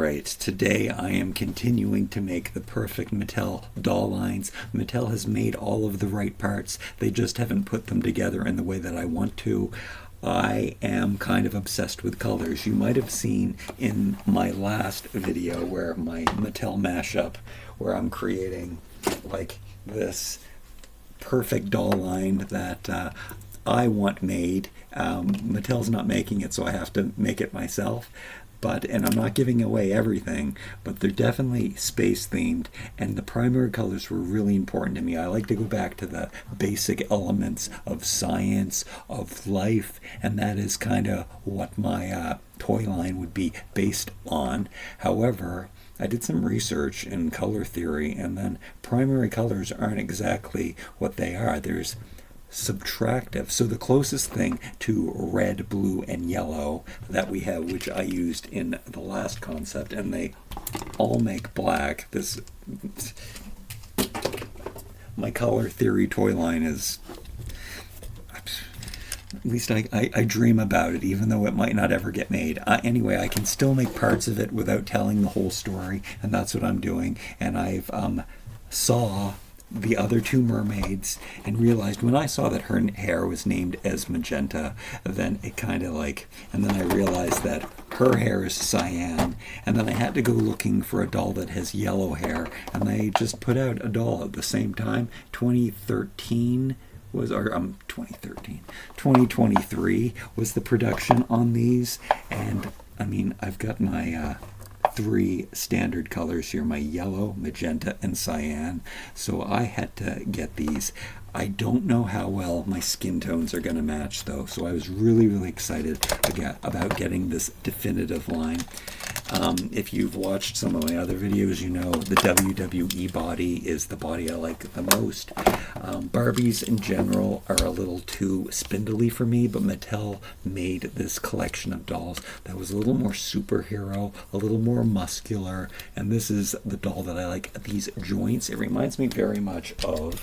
Alright, today I am continuing to make the perfect Mattel doll lines. Mattel has made all of the right parts, they just haven't put them together in the way that I want to. I am kind of obsessed with colors. You might have seen in my last video where my Mattel mashup, where I'm creating like this perfect doll line that I want made. Mattel's not making it, so I have to make it myself. And I'm not giving away everything, but they're definitely space themed, and the primary colors were really important to me. I like to go back to the basic elements of science, of life, and that is kind of what my toy line would be based on. However, I did some research in color theory, and then primary colors aren't exactly what they are. There's subtractive. So the closest thing to red, blue, and yellow that we have, which I used in the last concept, and they all make black. My color theory toy line is, at least I dream about it, even though it might not ever get made. Anyway, I can still make parts of it without telling the whole story, and that's what I'm doing. And I've saw the other two mermaids and realized when I saw that her hair was named as magenta, then it kind of and then I realized that her hair is cyan, and then I had to go looking for a doll that has yellow hair, and they just put out a doll at the same time. 2013 was, or 2023 was the production on these, and I mean, I've got my three standard colors here, my yellow, magenta, and cyan. So I had to get these. I don't know how well my skin tones are going to match though, so I was really excited about getting this definitive line. If you've watched some of my other videos, you know the WWE body is the body I like the most. Barbies in general are a little too spindly for me, but Mattel made this collection of dolls that was a little more superhero, a little more muscular, and this is the doll that I like. These joints, it reminds me very much of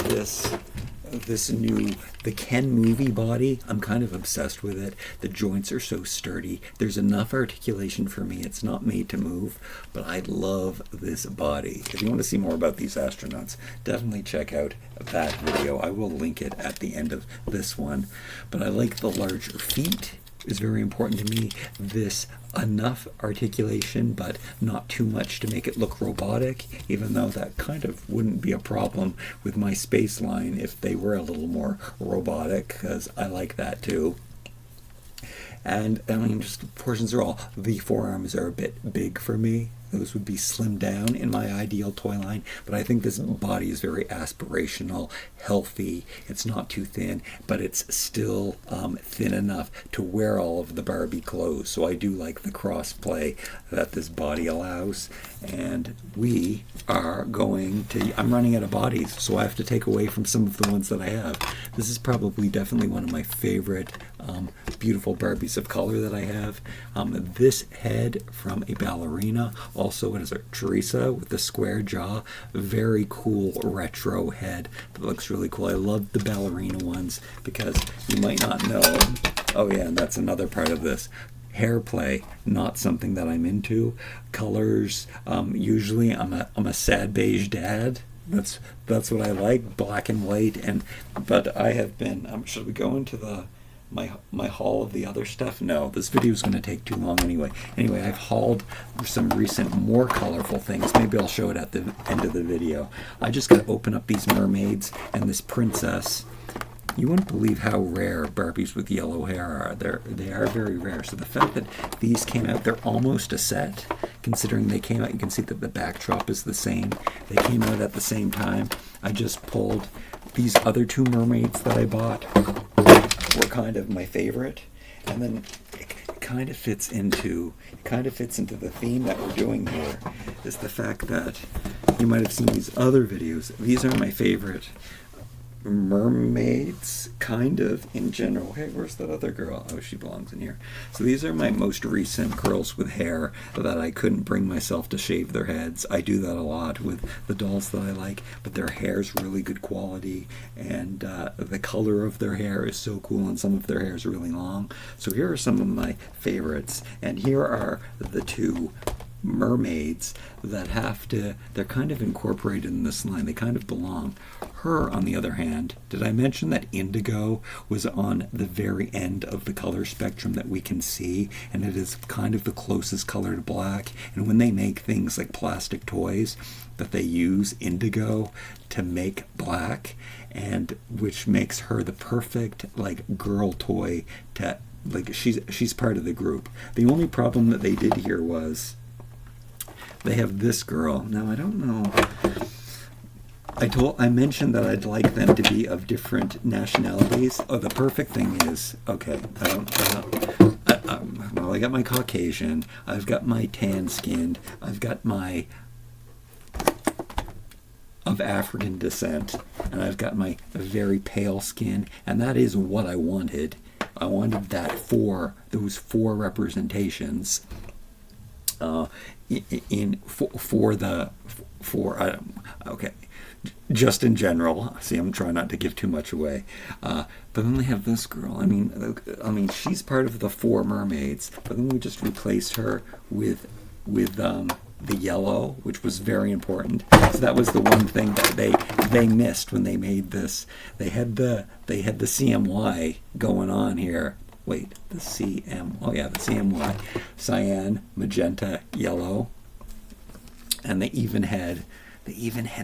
this new, the Ken movie body. I'm kind of obsessed with it. The joints are so sturdy. There's enough articulation for me. It's not made to move, but I love this body. If you want to see more about these astronauts, definitely check out that video. I will link it at the end of this one. But I like the larger feet. Is very important to me. This enough articulation, but not too much to make it look robotic, even though that kind of wouldn't be a problem with my space line if they were a little more robotic, because I like that too. And I mean, just portions are all, the forearms are a bit big for me. Those would be slimmed down in my ideal toy line, but I think this body is very aspirational, healthy. It's not too thin, but it's still thin enough to wear all of the Barbie clothes. So I do like the cross play that this body allows. And we are going to, I'm running out of bodies, so I have to take away from some of the ones that I have. This is probably definitely one of my favorite beautiful Barbies of color that I have. This head from a ballerina. Also, it is a Teresa with the square jaw. Very cool retro head that looks really cool. I love the ballerina ones because you might not know. Oh yeah, and that's another part of this. Hair play, not something that I'm into. Colors, usually I'm a sad beige dad. That's what I like, black and white. But I have been. Should we go into my haul of the other stuff? No, this video is going to take too long anyway. Anyway, I've hauled some recent more colorful things. Maybe I'll show it at the end of the video. I just got to open up these mermaids and this princess. You wouldn't believe how rare Barbies with yellow hair are. They are very rare. So the fact that these came out, they're almost a set, considering they came out. You can see that the backdrop is the same. They came out at the same time. I just pulled these other two mermaids that I bought. Were kind of my favorite, and then it kind of fits into the theme that we're doing here, is the fact that you might have seen these other videos. These are my favorite mermaids, kind of, in general. Hey, where's that other girl? Oh, she belongs in here. So these are my most recent girls with hair that I couldn't bring myself to shave their heads. I do that a lot with the dolls that I like, but their hair's really good quality, and the color of their hair is so cool, and some of their hair is really long. So here are some of my favorites, and here are the two mermaids that they're kind of incorporated in this line. They kind of belong. Her, on the other hand, did I mention that indigo was on the very end of the color spectrum that we can see, and it is kind of the closest color to black? And when they make things like plastic toys, that they use indigo to make black, and which makes her the perfect like girl toy to, like, she's part of the group. The only problem that they did here was they have this girl. Now, I don't know. I mentioned that I'd like them to be of different nationalities. Oh, the perfect thing is, okay, well, I got my Caucasian, I've got my tan-skinned, I've got my of African descent, and I've got my very pale skin, and that is what I wanted. I wanted that for those four representations. Okay, just in general. See, I'm trying not to give too much away, but then they have this girl. I mean, she's part of the four mermaids, but then we just replaced her with the yellow, which was very important. So that was the one thing that they missed when they made this. They had the CMY going on here. Wait, the CMY, cyan, magenta, yellow, and they even had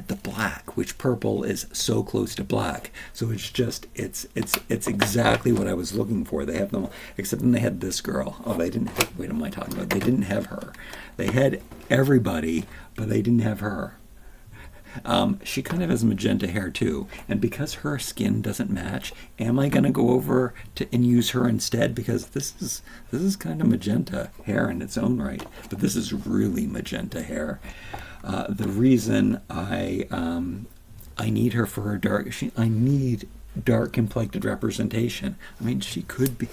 the black, which purple is so close to black. So it's exactly what I was looking for. They have them, except then they had this girl. Oh, they didn't. Wait, what am I talking about? They didn't have her. They had everybody, but they didn't have her. She kind of has magenta hair too, and because her skin doesn't match, am I gonna go over and use her instead? Because this is kind of magenta hair in its own right, but this is really magenta hair. The reason I need her for her I need dark complected representation. I mean, she could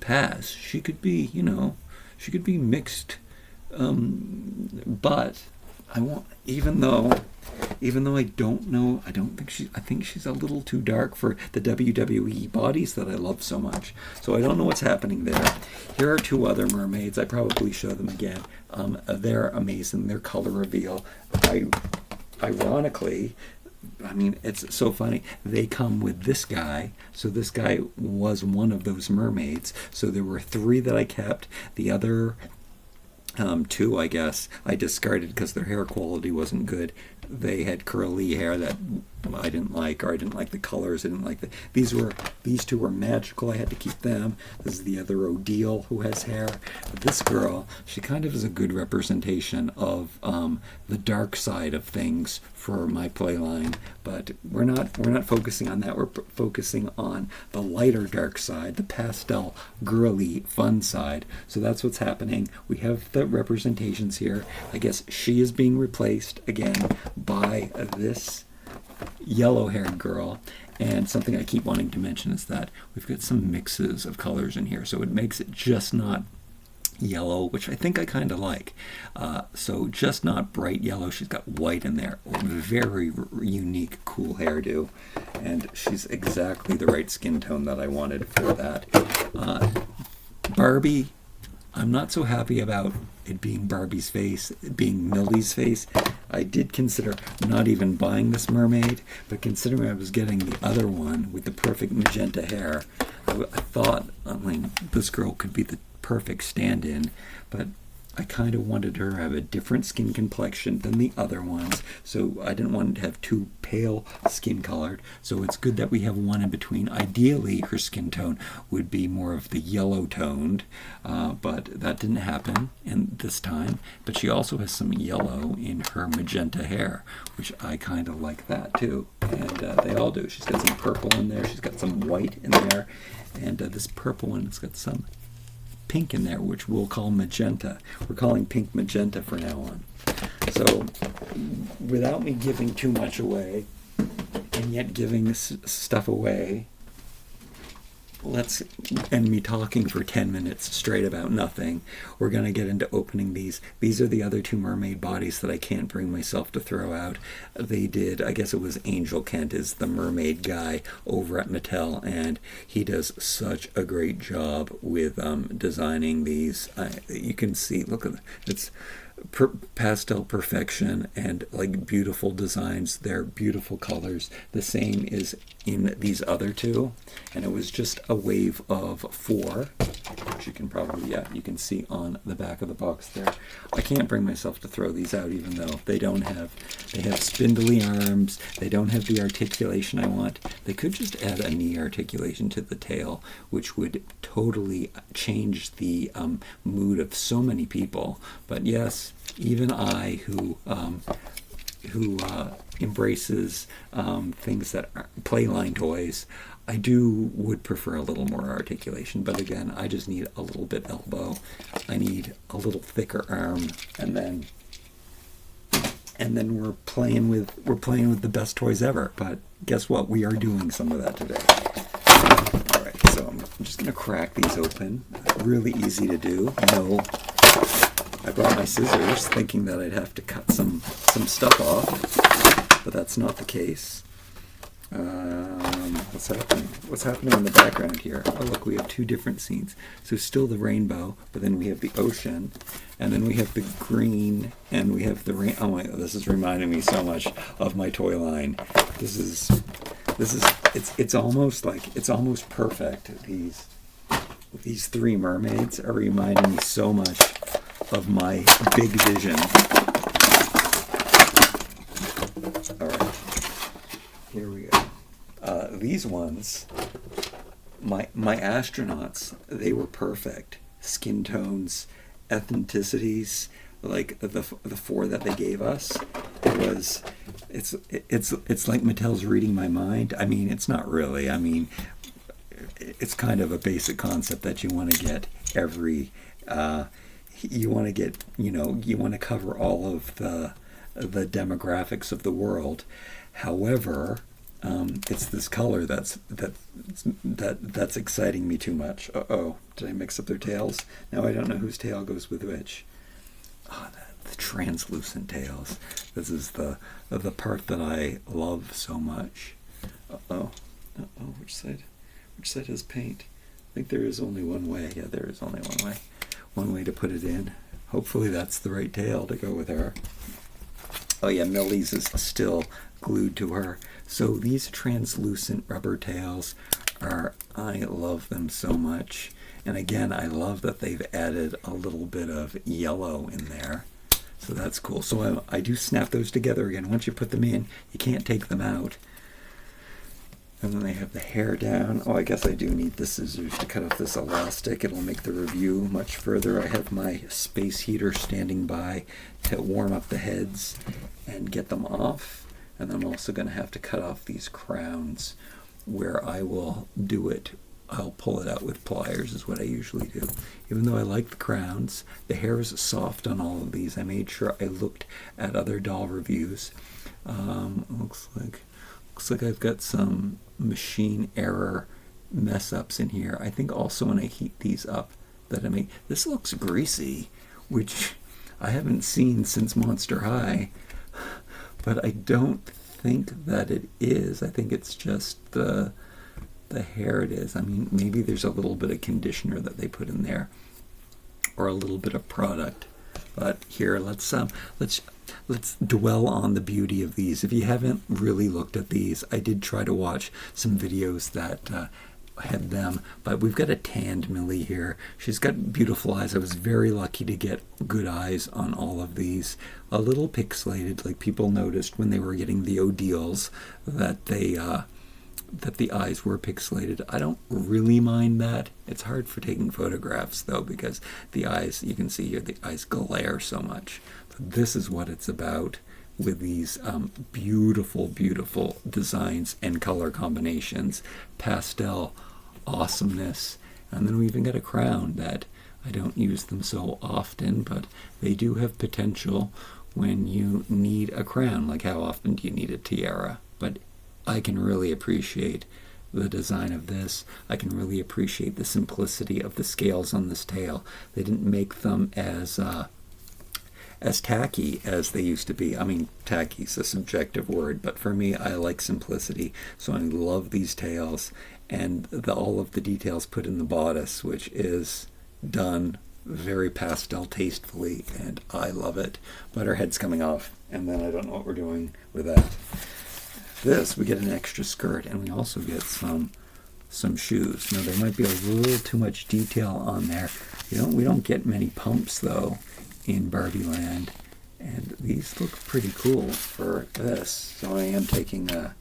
pass. She could be, she could be mixed, but I want, even though I don't know, I think she's a little too dark for the WWE bodies that I love so much. So I don't know what's happening there. Here are two other mermaids. I probably show them again. They're amazing. Their color reveal. Ironically, I mean, it's so funny. They come with this guy. So this guy was one of those mermaids. So there were three that I kept. The other two, I guess, I discarded because their hair quality wasn't good. They had curly hair that I didn't like, or I didn't like the colors. I didn't like these two were magical. I had to keep them. This is the other Odile who has hair. But this girl, she kind of is a good representation of the dark side of things for my play line. But we're not focusing on that. We're focusing on the lighter dark side, the pastel, girly, fun side. So that's what's happening. We have the representations here. I guess she is being replaced again by this yellow-haired girl. And something I keep wanting to mention is that we've got some mixes of colors in here, so it makes it just not yellow, which I think I kind of like. So just not bright yellow. She's got white in there. Very unique, cool hairdo, and she's exactly the right skin tone that I wanted for that. Barbie, I'm not so happy about it being Barbie's face, it being Millie's face. I did consider not even buying this mermaid, but considering I was getting the other one with the perfect magenta hair, I thought, this girl could be the perfect stand-in, but I kind of wanted her to have a different skin complexion than the other ones, so I didn't want to have too pale skin colored, so it's good that we have one in between. Ideally, her skin tone would be more of the yellow toned, but that didn't happen this time. But she also has some yellow in her magenta hair, which I kind of like that too, and they all do. She's got some purple in there, she's got some white in there, and this purple one, it's got some pink in there, which we'll call magenta. We're calling pink magenta for now on. So without me giving too much away, and yet giving this stuff away. And me talking for 10 minutes straight about nothing. We're going to get into opening these. These are the other two mermaid bodies that I can't bring myself to throw out. They did, I guess it was Angel Kent is the mermaid guy over at Mattel, and he does such a great job with designing these. You can see, look at it. It's pastel perfection and like beautiful designs. They're beautiful colors. The same is in these other two, and it was just a wave of 4, which you can probably, you can see on the back of the box there. I can't bring myself to throw these out, even though they have spindly arms. They don't have the articulation I want. They could just add a knee articulation to the tail, which would totally change the mood of so many people. But yes, even I, who embraces things that are playline toys, I would prefer a little more articulation. But again, I just need a little bit elbow. I need a little thicker arm, and then we're playing with the best toys ever. But guess what? We are doing some of that today. All right, so I'm just gonna crack these open. Really easy to do. No. I brought my scissors thinking that I'd have to cut some stuff off, but that's not the case. What's happening? What's happening in the background here? Oh, look, we have 2 different scenes. So still the rainbow, but then we have the ocean, and then we have the green, and we have the rain. Oh my, this is reminding me so much of my toy line. It's almost perfect. These 3 mermaids are reminding me so much of my big vision. All right, here we go. These ones, my astronauts, they were perfect. Skin tones, ethnicities, like the 4 that they gave us. It's like Mattel's reading my mind. I mean, it's not really. I mean, it's kind of a basic concept that you want to get every. You want to cover all of the demographics of the world. However, it's this color that's exciting me too much. Uh-oh, did I mix up their tails? Now I don't know whose tail goes with which. Oh, the translucent tails. This is the part that I love so much. Uh-oh, which side has paint? I think there is only one way. Yeah, there is only one way. One way to put it in. Hopefully that's the right tail to go with her. Oh yeah, Millie's is still glued to her. So these translucent rubber tails I love them so much. And again, I love that they've added a little bit of yellow in there. So that's cool. So I do snap those together again. Once you put them in, you can't take them out. And then they have the hair down. Oh, I guess I do need the scissors to cut off this elastic. It'll make the review much further. I have my space heater standing by to warm up the heads and get them off. And I'm also going to have to cut off these crowns, where I will do it. I'll pull it out with pliers is what I usually do. Even though I like the crowns, the hair is soft on all of these. I made sure I looked at other doll reviews. Looks like I've got some machine error mess ups in here. I think also when I heat these up that I make, this looks greasy, which I haven't seen since Monster High, but I don't think that it is. I think it's just the hair it is. I mean, maybe there's a little bit of conditioner that they put in there, or a little bit of product. But here, let's dwell on the beauty of these. If you haven't really looked at these, I did try to watch some videos that had them, but we've got a tanned Millie here. She's got beautiful eyes. I was very lucky to get good eyes on all of these. A little pixelated, like people noticed when they were getting the O'Deals that that the eyes were pixelated. I don't really mind that. It's hard for taking photographs though, because the eyes, you can see here, the eyes glare so much. But this is what it's about with these beautiful, beautiful designs and color combinations, pastel awesomeness. And then we even got a crown that I don't use them so often, but they do have potential when you need a crown. Like how often do you need a tiara? But I can really appreciate the design of this. I can really appreciate the simplicity of the scales on this tail. They didn't make them as tacky as they used to be. I mean, tacky is a subjective word, but for me, I like simplicity. So I love these tails and all of the details put in the bodice, which is done very pastel tastefully, and I love it. But her head's coming off, and then I don't know what we're doing with that. This, we get an extra skirt, and we also get some shoes. Now, there might be a little too much detail on there. We don't get many pumps, though, in Barbie Land, and these look pretty cool for this. So I'm taking a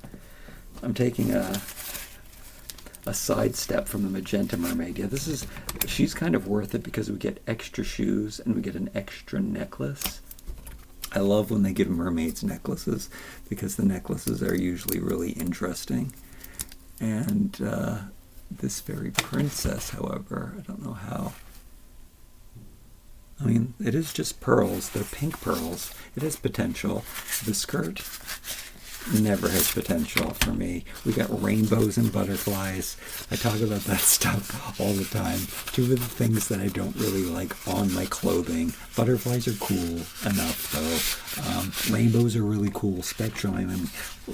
sidestep from the magenta mermaid. Yeah, she's kind of worth it because we get extra shoes and we get an extra necklace. I love when they give mermaids necklaces because the necklaces are usually really interesting. And this fairy princess, however, I don't know how. I mean, it is just pearls. They're pink pearls. It has potential. The skirt never has potential for me. We got rainbows and butterflies. I talk about that stuff all the time. Two of the things that I don't really like on my clothing. Butterflies are cool enough, though. Rainbows are really cool. Spectrum. I mean,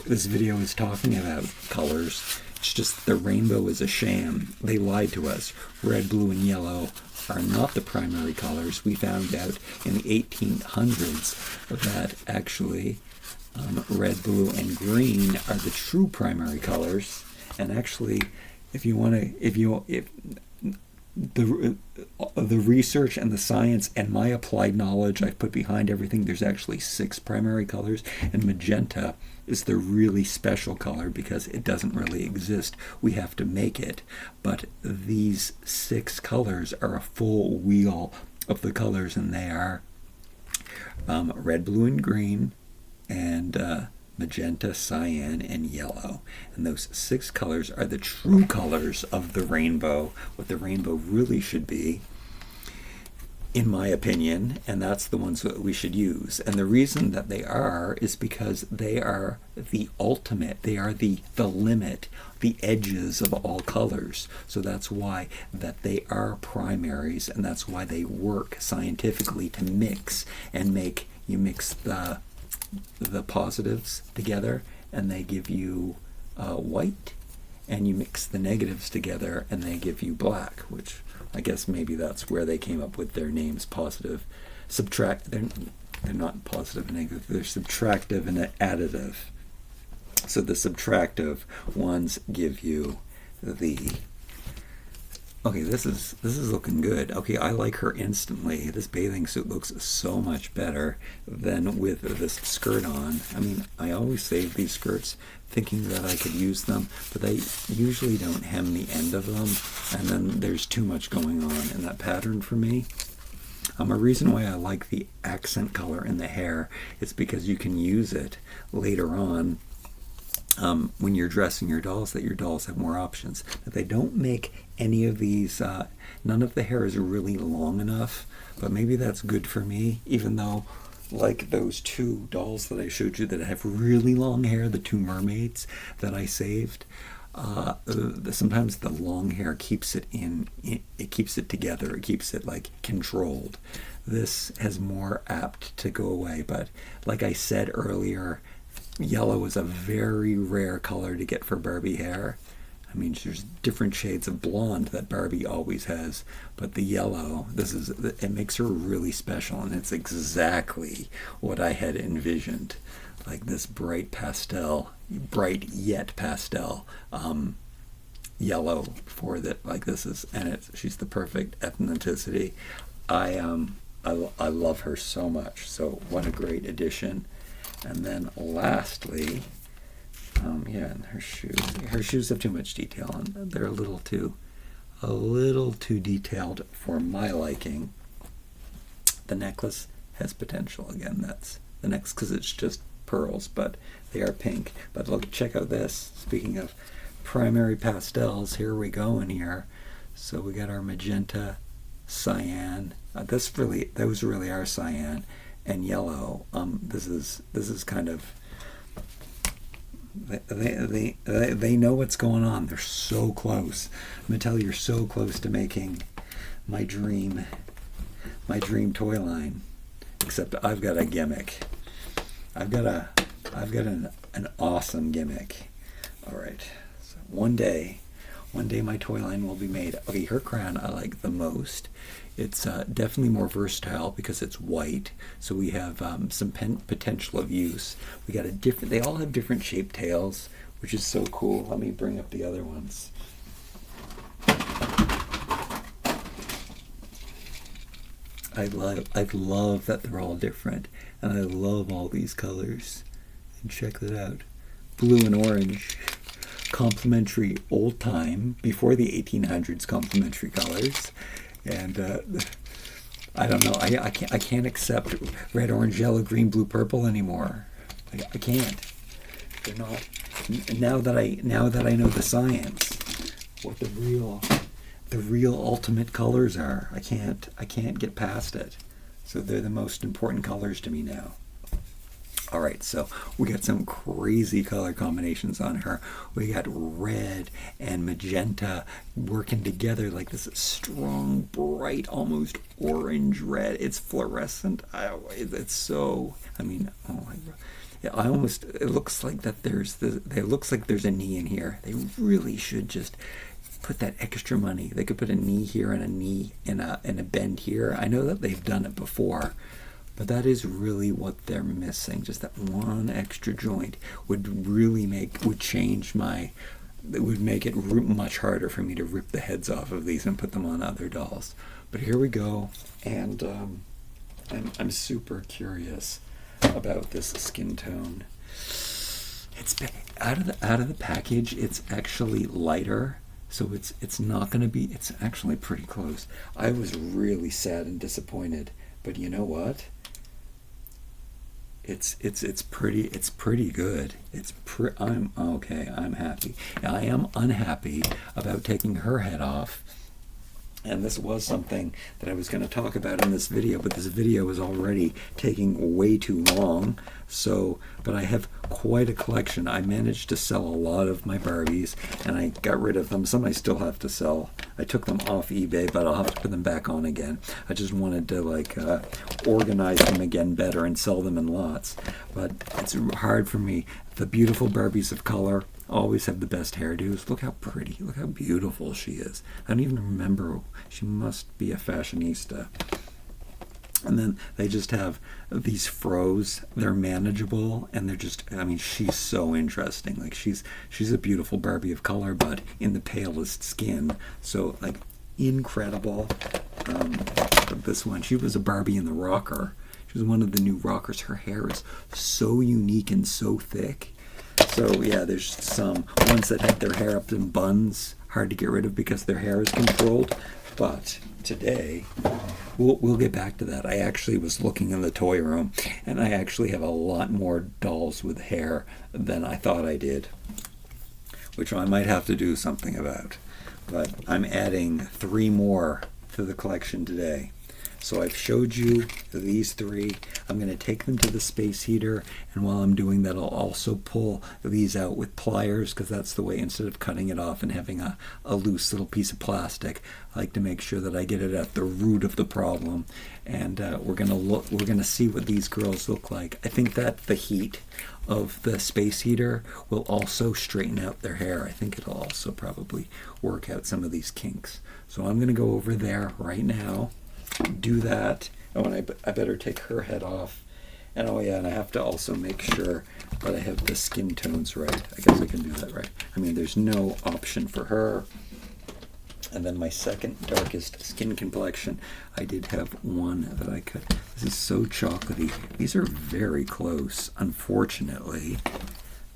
this video is talking about colors. It's just the rainbow is a sham. They lied to us. Red, blue, and yellow are not the primary colors. We found out in the 1800s that actually red, blue, and green are the true primary colors. And actually, if the research and the science and my applied knowledge I've put behind everything, there's actually 6 primary colors, and magenta is the really special color because it doesn't really exist. We have to make it. But these 6 colors are a full wheel of the colors, and they are red, blue, and green, and magenta, cyan, and yellow. And those 6 colors are the true colors of the rainbow, what the rainbow really should be, in my opinion, and that's the ones that we should use. And the reason that they are is because they are the ultimate, they are the limit, the edges of all colors. So that's why that they are primaries, and that's why they work scientifically to mix and make, you mix the positives together and they give you white, and you mix the negatives together and they give you black, which I guess maybe that's where they came up with their names. Positive, they're not positive and negative, they're subtractive and additive. So the subtractive ones give you the, okay, this is looking good. Okay, I like her instantly. This bathing suit looks so much better than with this skirt on. I mean, I always save these skirts thinking that I could use them, but they usually don't hem the end of them, and then there's too much going on in that pattern for me. A reason why I like the accent color in the hair is because you can use it later on when you're dressing your dolls, that your dolls have more options. That they don't make any of these, none of the hair is really long enough, but maybe that's good for me, even though like those 2 dolls that I showed you that have really long hair, the 2 mermaids that I saved, sometimes the long hair keeps it it keeps it together, it keeps it like controlled. This has more apt to go away, but like I said earlier, yellow is a very rare color to get for Barbie hair. I mean, there's different shades of blonde that Barbie always has, but the yellow, it makes her really special, and it's exactly what I had envisioned. Like this bright yet pastel yellow for that. Like this is, and she's the perfect ethnicity. I love her so much. So what a great addition. And then lastly, and her shoes. Her shoes have too much detail, and they're a little too detailed for my liking. The necklace has potential. Again, that's the next, because it's just pearls, but they are pink. But look, check out this. Speaking of primary pastels, here we go in here. So we got our magenta, cyan. Those really are cyan, and yellow. This is kind of They know what's going on. They're so close. Mattel, you're so close to making my dream toy line. Except I've got a gimmick. I've got an awesome gimmick. All right. So one day my toy line will be made. Okay, her crown I like the most. It's definitely more versatile because it's white, so we have some potential of use. We got they all have different shaped tails, which is so cool. Let me bring up the other ones. I love that they're all different, and I love all these colors. And check that out. Blue and orange. Complementary old time, before the 1800s complementary colors. And I don't know. I can't accept red, orange, yellow, green, blue, purple anymore. I can't. They're not. Now that I know the science, what the real ultimate colors are, I can't get past it. So they're the most important colors to me now. All right, so we got some crazy color combinations on her. We got red and magenta working together like this strong, bright, almost orange red. It's fluorescent. It's so. I mean, oh my God. Yeah, it looks like that. It looks like there's a knee in here. They really should just put that extra money. They could put a knee here and a knee and a bend here. I know that they've done it before. But that is really what they're missing. Just that one extra joint would change it would make it much harder for me to rip the heads off of these and put them on other dolls. But here we go, and I'm super curious about this skin tone. It's out of the package. It's actually lighter, so it's not going to be. It's actually pretty close. I was really sad and disappointed, but you know what? It's pretty good. I'm okay. I'm happy. Now, I am unhappy about taking her head off. And this was something that I was going to talk about in this video, but this video is already taking way too long. But I have quite a collection. I managed to sell a lot of my Barbies, and I got rid of them. Some I still have to sell. I took them off eBay, but I'll have to put them back on again. I just wanted to organize them again better and sell them in lots. But it's hard for me. The beautiful Barbies of color always have the best hairdos. Look how pretty, look how beautiful she is. I don't even remember. She must be a fashionista. And then they just have these froze. They're manageable, and they're just, I mean, she's so interesting. Like, she's a beautiful Barbie of color, but in the palest skin. So, like, incredible. This one, she was a Barbie in the rocker. She was one of the new rockers. Her hair is so unique and so thick. So yeah, there's some ones that have their hair up in buns, hard to get rid of because their hair is controlled. But today, we'll get back to that. I actually was looking in the toy room, and I actually have a lot more dolls with hair than I thought I did, which I might have to do something about. But I'm adding 3 more to the collection today. So I've showed you these 3. I'm going to take them to the space heater, and while I'm doing that, I'll also pull these out with pliers, because that's the way, instead of cutting it off and having a loose little piece of plastic, I like to make sure that I get it at the root of the problem. And we're going to see what these girls look like. I think that the heat of the space heater will also straighten out their hair. I think it'll also probably work out some of these kinks. So I'm going to go over there right now. Do that. Oh, and I better take her head off. And oh yeah, and I have to also make sure that I have the skin tones right. I guess I can do that right. I mean, there's no option for her. And then my second darkest skin complexion, I did have one that I could. This is so chocolatey. These are very close, unfortunately.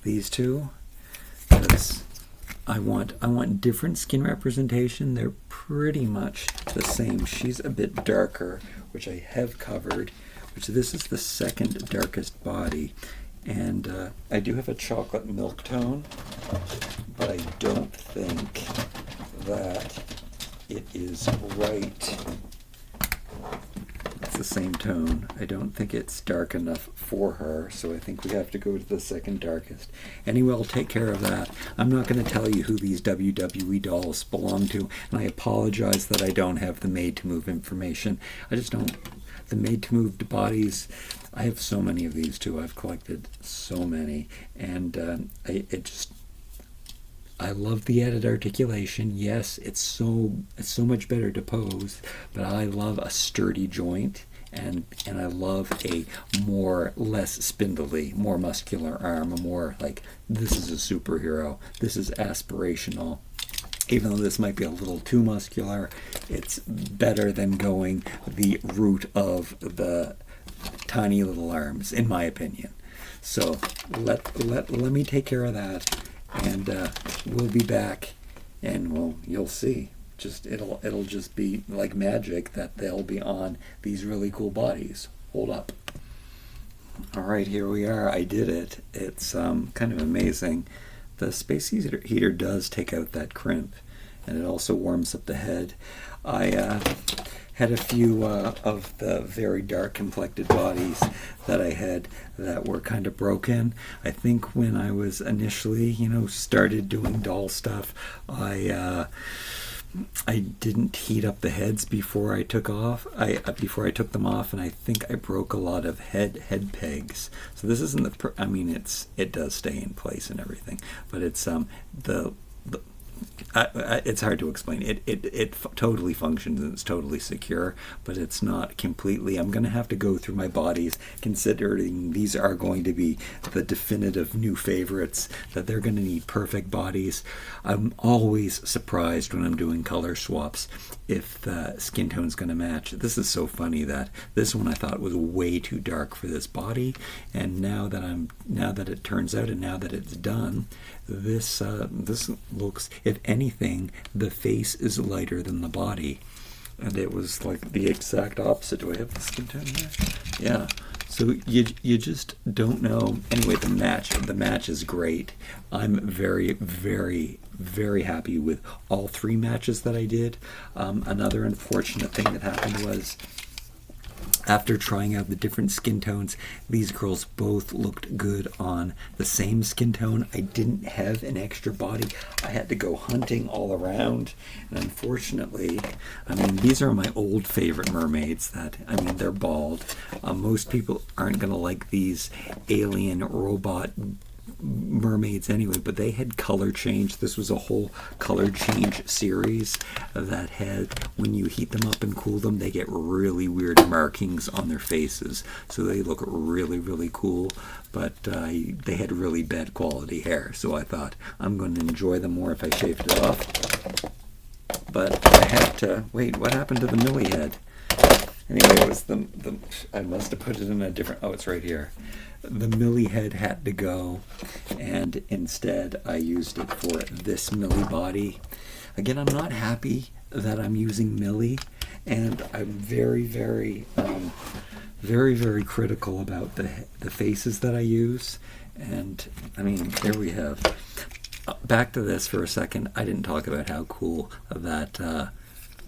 These two, because I want different skin representation. They're pretty much the same. She's a bit darker, which I have covered, which this is the second darkest body. And I do have a chocolate milk tone, but I don't think that it is right. the same tone. I don't think it's dark enough for her, so I think we have to go to the second darkest. Anyway, I'll take care of that. I'm not going to tell you who these WWE dolls belong to, and I apologize that I don't have the made-to-move information. I just don't. The made-to-move bodies, I have so many of these too. I've collected so many, and I love the added articulation. Yes, it's so much better to pose, but I love a sturdy joint, and I love a less spindly, more muscular arm, a more like, this is a superhero, this is aspirational. Even though this might be a little too muscular, it's better than going the route of the tiny little arms, in my opinion. So let me take care of that. And we'll be back, and you'll see. It'll just be like magic that they'll be on these really cool bodies. Hold up. All right, here we are. I did it. It's kind of amazing. The space heater does take out that crimp, and it also warms up the head. I had a few of the very dark complected bodies that I had that were kind of broken. I think when I was initially, started doing doll stuff, I didn't heat up the heads before I took them off, and I think I broke a lot of head pegs. So this isn't it does stay in place and everything, but it's it's hard to explain. It totally functions and it's totally secure, but it's not completely. I'm going to have to go through my bodies, considering these are going to be the definitive new favorites, that they're going to need perfect bodies. I'm always surprised when I'm doing color swaps if the skin tone's going to match. This is so funny that this one I thought was way too dark for this body, and now that it turns out and now that it's done, this looks, if anything, the face is lighter than the body, and it was like the exact opposite. Do I have the skin tone here? Yeah. So you just don't know. Anyway, the match is great. I'm very, very, very happy with all three matches that I did. Another unfortunate thing that happened was, after trying out the different skin tones, these girls both looked good on the same skin tone. I didn't have an extra body. I had to go hunting all around. And unfortunately, these are my old favorite mermaids they're bald. Most people aren't going to like these alien robot mermaids anyway, but they had color change. This was a whole color change series that had, when you heat them up and cool them, they get really weird markings on their faces, so they look really, really cool, but they had really bad quality hair, so I thought I'm going to enjoy them more if I shaved it off. But I had to wait. What happened to the Millie head? Anyway, it was I must have put it in a different, it's right here. The Millie head had to go, and instead I used it for this Millie body. Again, I'm not happy that I'm using Millie, and I'm very, very, very, very critical about the faces that I use. And there we have. Back to this for a second. I didn't talk about how cool that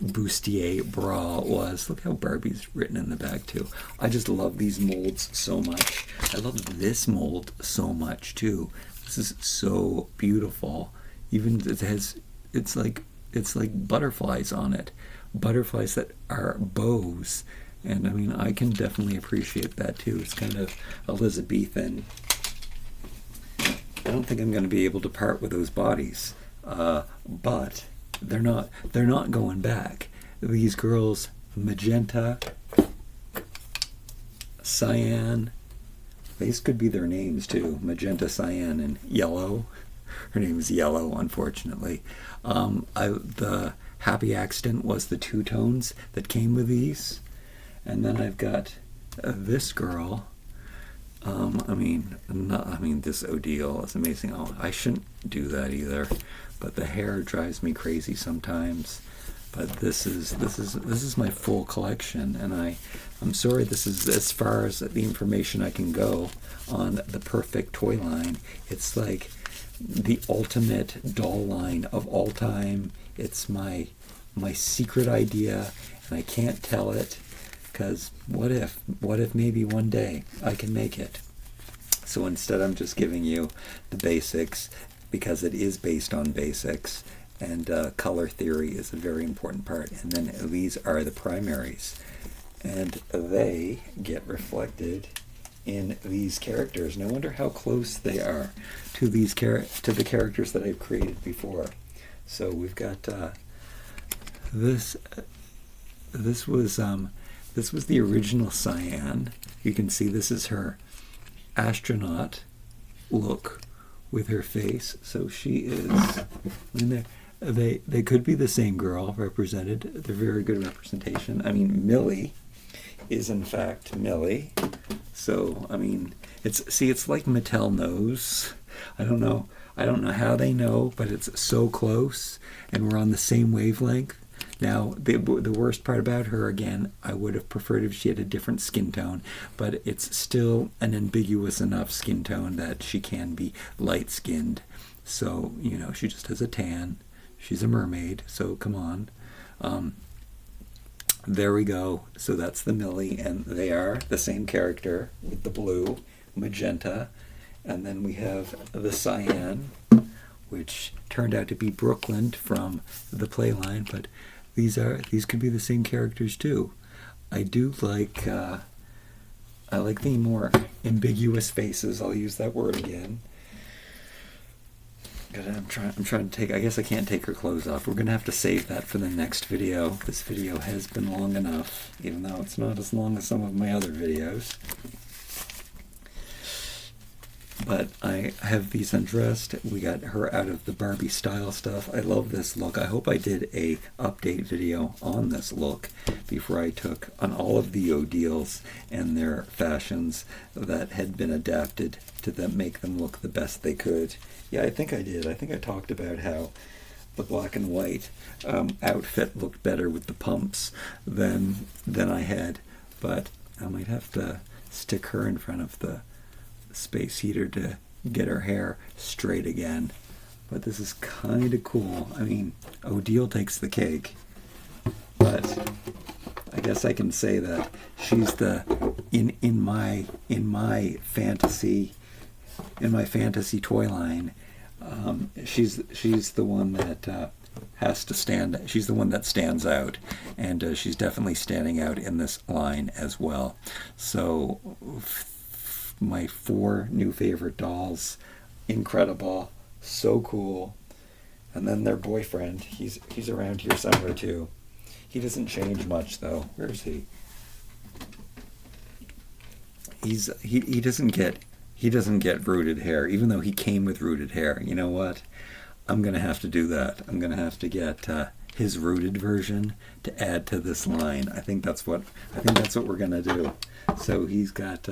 bustier bra was. Look how Barbie's written in the back too. I just love these molds so much. I love this mold so much too. This is so beautiful. Even it's like butterflies on it. Butterflies that are bows. And I can definitely appreciate that too. It's kind of Elizabethan. I don't think I'm going to be able to part with those bodies. But they're not going back. These girls, magenta, cyan, these could be their names too. Magenta, cyan, and yellow. Her name is Yellow, unfortunately. The happy accident was the two tones that came with these. And then I've got this girl. This Odile is amazing. I shouldn't do that either. But the hair drives me crazy sometimes. But this is my full collection, and I'm sorry this is as far as the information I can go on the perfect toy line. It's like the ultimate doll line of all time. It's my secret idea, and I can't tell it. because what if maybe one day I can make it? So instead I'm just giving you the basics, because it is based on basics, and color theory is a very important part. And then these are the primaries, and they get reflected in these characters. No wonder how close they are to these to the characters that I've created before. So we've got this was the original Cyan. You can see this is her astronaut look with her face. So she is in there. They could be the same girl represented. They're very good representation. I mean, Millie is in fact Millie. So I mean, it's like Mattel knows. I don't know how they know, but it's so close, and we're on the same wavelength. Now, the worst part about her, again, I would have preferred if she had a different skin tone, but it's still an ambiguous enough skin tone that she can be light-skinned. So, you know, she just has a tan. She's a mermaid, so come on. There we go. So that's the Millie, and they are the same character with the blue, magenta, and then we have the Cyan, which turned out to be Brooklyn from the playline, but these could be the same characters too. I do like I like the more ambiguous faces. I'll use that word again. I'm trying to take. I guess I can't take her clothes off. We're gonna have to save that for the next video. This video has been long enough, even though it's not as long as some of my other videos. But I have these undressed. We got her out of the Barbie style stuff. I love this look. I hope I did a update video on this look before I took on all of the O'Deals and their fashions that had been adapted to make them look the best they could. Yeah, I think I did. I think I talked about how the black and white outfit looked better with the pumps than I had. But I might have to stick her in front of the space heater to get her hair straight again. But this is kind of cool. I mean, O'Deal takes the cake, but I guess I can say that she's the in my fantasy toy line. She's the one that has to stand. She's the one that stands out, and she's definitely standing out in this line as well. So my 4 new favorite dolls, incredible, so cool. And then their boyfriend, he's around here somewhere too. He doesn't change much though. Where is he? He doesn't get rooted hair, even though he came with rooted hair. You know what? I'm gonna have to do that. I'm gonna have to get his rooted version to add to this line. I think that's what we're gonna do. So he's got.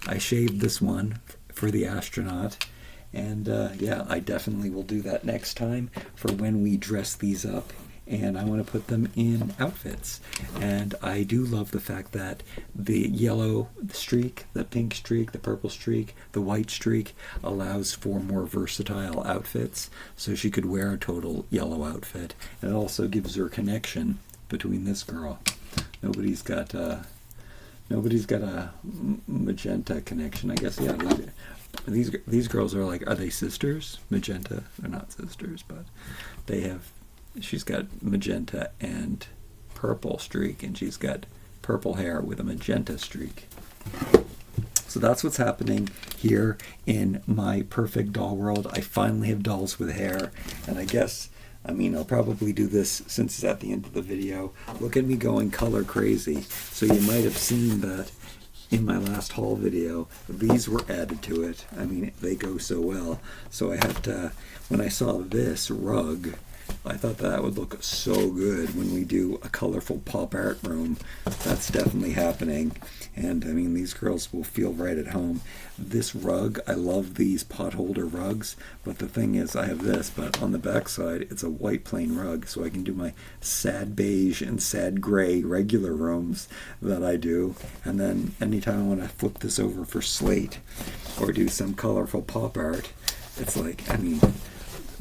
I shaved this one for the astronaut, and yeah, I definitely will do that next time for when we dress these up, and I want to put them in outfits. And I do love the fact that the yellow streak, the pink streak, the purple streak, the white streak allows for more versatile outfits, so she could wear a total yellow outfit, and it also gives her a connection between this girl. Nobody's got a magenta connection, I guess. Yeah, these girls are like, are they sisters? Magenta, they're not sisters, but she's got magenta and purple streak, and she's got purple hair with a magenta streak. So that's what's happening here in my perfect doll world. I finally have dolls with hair, and I'll probably do this since it's at the end of the video. Look at me going color crazy. So you might have seen that in my last haul video, these were added to it. I mean, they go so well. So I had to, when I saw this rug, I thought that would look so good when we do a colorful pop art room. That's definitely happening. And I mean, these girls will feel right at home. This rug, I love these pot holder rugs, but the thing is, I have this, but on the back side, it's a white plain rug, so I can do my sad beige and sad gray regular rooms that I do. And then anytime I want to flip this over for slate or do some colorful pop art, it's like, I mean,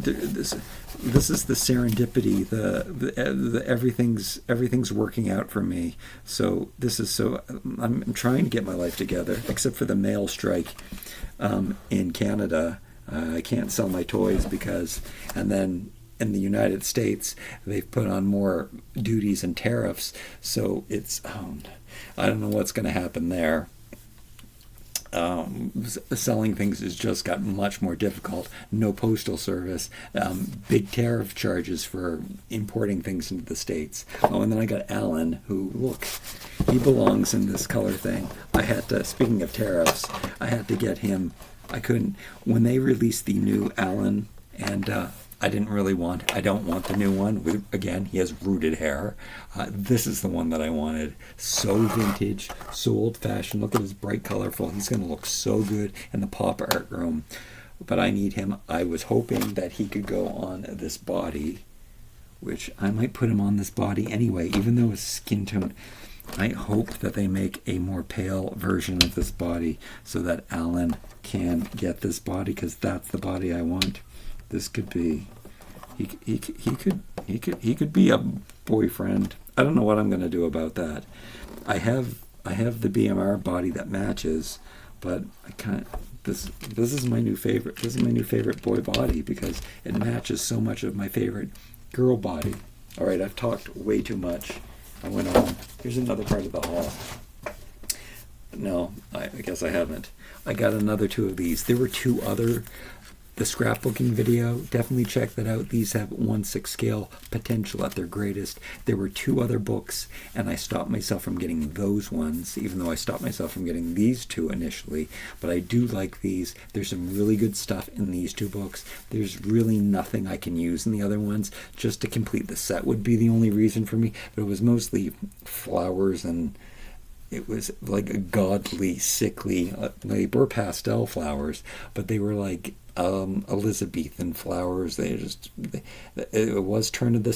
this is the serendipity. The everything's working out for me. So this is so. I'm trying to get my life together, except for the mail strike in Canada. I can't sell my toys because, and then in the United States, they've put on more duties and tariffs. So it's, I don't know what's going to happen there. Selling things has just got much more difficult. No postal service, big tariff charges for importing things into the States. Oh, and then I got Alan, who, look, he belongs in this color thing. I had to, speaking of tariffs, I had to get him. I couldn't, when they released the new Alan, and I don't want the new one. Again, he has rooted hair. This is the one that I wanted. So vintage, so old-fashioned. Look at his bright, colorful. He's going to look so good in the pop art room. But I need him. I was hoping that he could go on this body, which I might put him on this body anyway, even though his skin tone. I hope that they make a more pale version of this body so that Alan can get this body, because that's the body I want. This could be, he could be a boyfriend. I don't know what I'm going to do about that. I have the BMR body that matches, but I can't. This is my new favorite. This is my new favorite boy body because it matches so much of my favorite girl body. All right, I've talked way too much. I went on. Here's another part of the haul. No, I guess I haven't. I got another two of these. There were two other. The scrapbooking video, definitely check that out. These have 1/6 scale potential at their greatest. There were two other books, and I stopped myself from getting those ones, even though I stopped myself from getting these two initially. But I do like these. There's some really good stuff in these two books. There's really nothing I can use in the other ones. Just to complete the set would be the only reason for me. But it was mostly flowers, and it was like a godly, sickly, they were pastel flowers, but they were like Elizabethan flowers. It was turn of the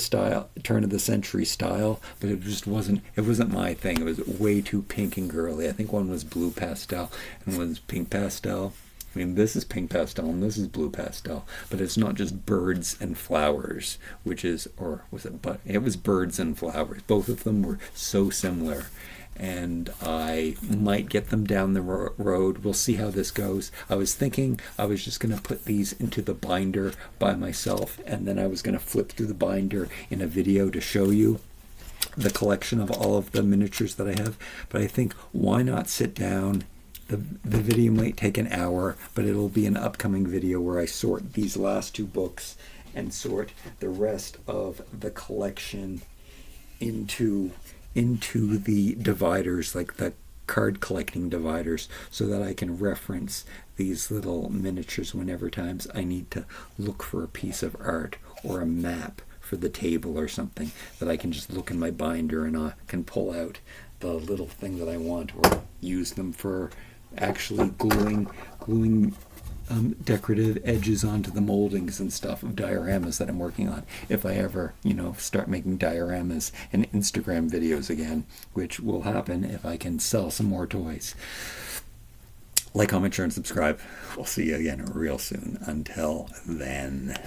century style, but it just wasn't my thing. It was way too pink and girly. I think one was blue pastel and one was pink pastel. I mean, this is pink pastel and this is blue pastel, but it's not just birds and flowers, it was birds and flowers. Both of them were so similar. And I might get them down the road. We'll see how this goes. I was thinking I was just going to put these into the binder by myself, and then I was going to flip through the binder in a video to show you the collection of all of the miniatures that I have. But I think, why not sit down? The video might take an hour, but it'll be an upcoming video where I sort these last two books and sort the rest of the collection into the dividers, like the card collecting dividers, so that I can reference these little miniatures whenever times I need to look for a piece of art or a map for the table or something, that I can just look in my binder and I can pull out the little thing that I want, or use them for actually gluing decorative edges onto the moldings and stuff of dioramas that I'm working on. If I ever, start making dioramas and Instagram videos again, which will happen if I can sell some more toys. Like, comment, share, and subscribe. We'll see you again real soon. Until then.